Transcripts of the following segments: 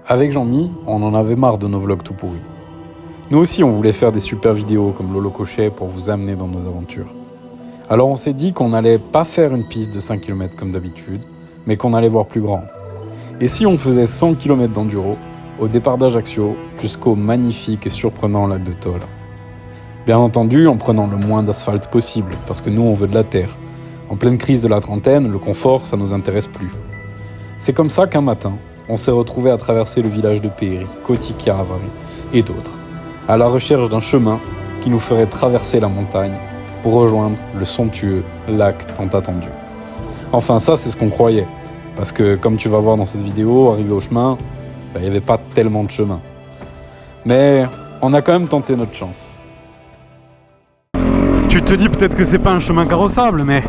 Avec Jean-Mi, on en avait marre de nos vlogs tout pourris. Nous aussi, on voulait faire des super vidéos comme Lolo Cochet pour vous amener dans nos aventures. Alors on s'est dit qu'on n'allait pas faire une piste de 5 km comme d'habitude, mais qu'on allait voir plus grand. Et si on faisait 100 km d'enduro, au départ d'Ajaccio jusqu'au magnifique et surprenant lac de Thol. Bien entendu, en prenant le moins d'asphalte possible, parce que nous on veut de la terre. En pleine crise de la trentaine, le confort, ça nous intéresse plus. C'est comme ça qu'un matin, on s'est retrouvé à traverser le village de Peeri, Kotikiaravari et d'autres, à la recherche d'un chemin qui nous ferait traverser la montagne pour rejoindre le somptueux lac tant attendu. Enfin ça c'est ce qu'on croyait, parce que comme tu vas voir dans cette vidéo, arrivé au chemin, il n'y avait pas tellement de chemin. Mais on a quand même tenté notre chance. Tu te dis peut-être que c'est pas un chemin carrossable, mais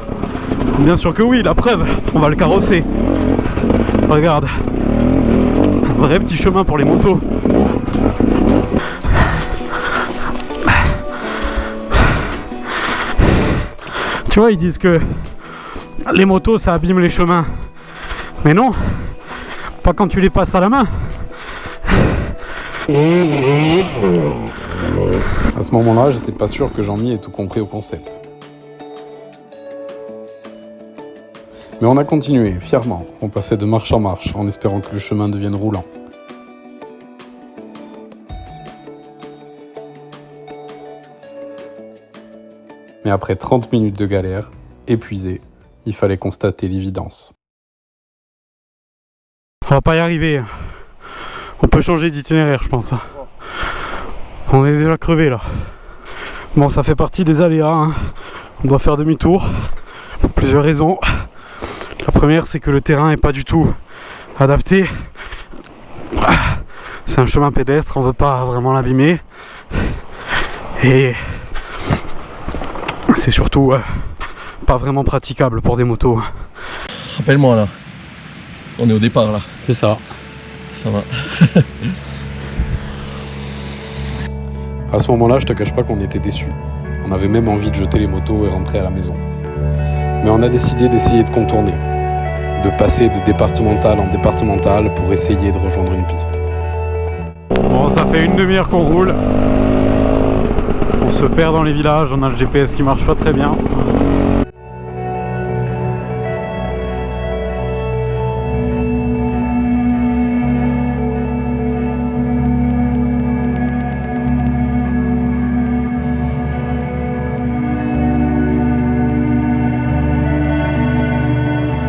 bien sûr que oui, la preuve, on va le carrosser. Regarde, un vrai petit chemin pour les motos. Tu vois, ils disent que les motos ça abîme les chemins. Mais non, pas quand tu les passes à la main. À ce moment-là, j'étais pas sûr que Jean-Mi ait tout compris au concept. Mais on a continué, fièrement. On passait de marche en marche, en espérant que le chemin devienne roulant. Mais après 30 minutes de galère, épuisé, il fallait constater l'évidence. On va pas y arriver. On peut changer d'itinéraire, je pense. On est déjà crevé là. Bon, ça fait partie des aléas. Hein. On doit faire demi-tour. Pour plusieurs raisons. La première, c'est que le terrain est pas du tout adapté. C'est un chemin pédestre, on veut pas vraiment l'abîmer. Et c'est surtout pas vraiment praticable pour des motos. Rappelle-moi là. On est au départ là. C'est ça. Ça va. À ce moment-là, je te cache pas qu'on était déçus. On avait même envie de jeter les motos et rentrer à la maison. Mais on a décidé d'essayer de contourner, de passer de départemental en départemental pour essayer de rejoindre une piste. Bon, ça fait une demi-heure qu'on roule. On se perd dans les villages, on a le GPS qui marche pas très bien.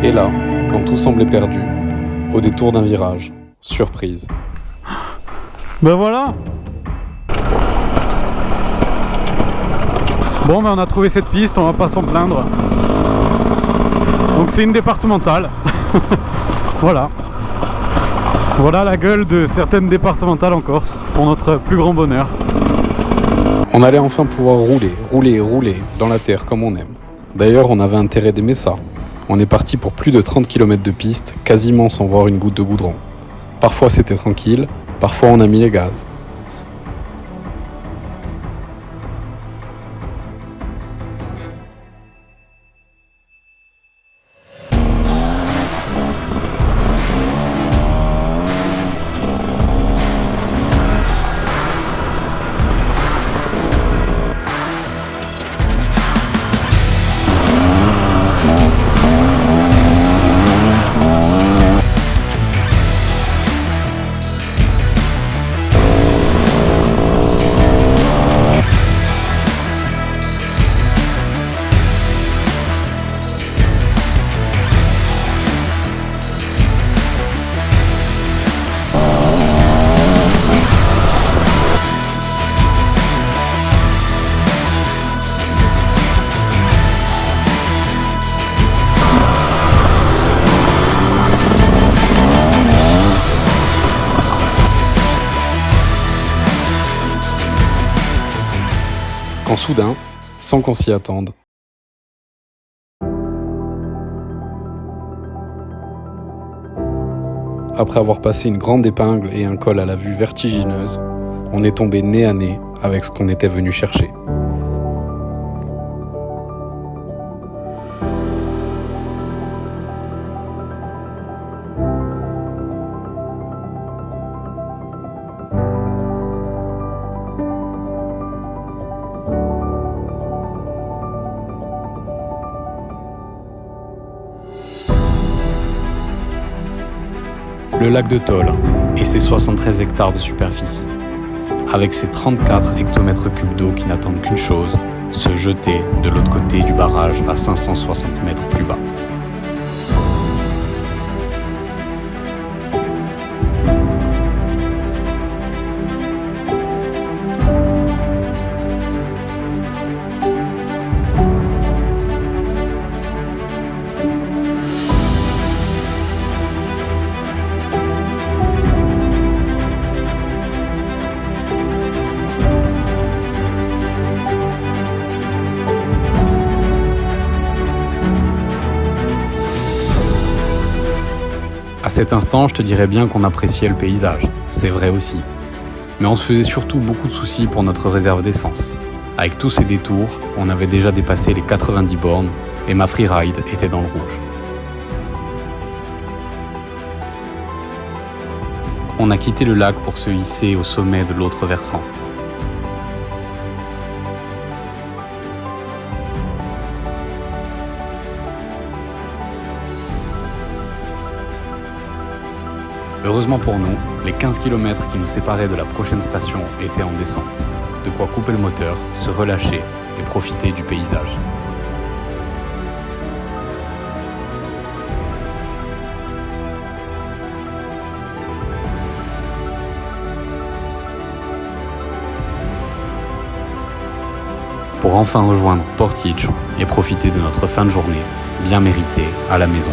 Et là, quand tout semblait perdu, au détour d'un virage, surprise. Ben voilà. Bon, ben on a trouvé cette piste, on va pas s'en plaindre. Donc c'est une départementale. Voilà. Voilà la gueule de certaines départementales en Corse, pour notre plus grand bonheur. On allait enfin pouvoir rouler dans la terre comme on aime. D'ailleurs, on avait intérêt d'aimer ça. On est parti pour plus de 30 km de piste, quasiment sans voir une goutte de goudron. Parfois c'était tranquille, parfois on a mis les gaz. Quand soudain, sans qu'on s'y attende, après avoir passé une grande épingle et un col à la vue vertigineuse, on est tombé nez à nez avec ce qu'on était venu chercher. Le lac de Thol et ses 73 hectares de superficie, avec ses 34 hectomètres cubes d'eau qui n'attendent qu'une chose, se jeter de l'autre côté du barrage à 560 mètres plus bas. À cet instant, je te dirais bien qu'on appréciait le paysage, c'est vrai aussi. Mais on se faisait surtout beaucoup de soucis pour notre réserve d'essence. Avec tous ces détours, on avait déjà dépassé les 90 bornes et ma freeride était dans le rouge. On a quitté le lac pour se hisser au sommet de l'autre versant. Heureusement pour nous, les 15 km qui nous séparaient de la prochaine station étaient en descente. De quoi couper le moteur, se relâcher et profiter du paysage. Pour enfin rejoindre Portich et profiter de notre fin de journée, bien méritée, à la maison.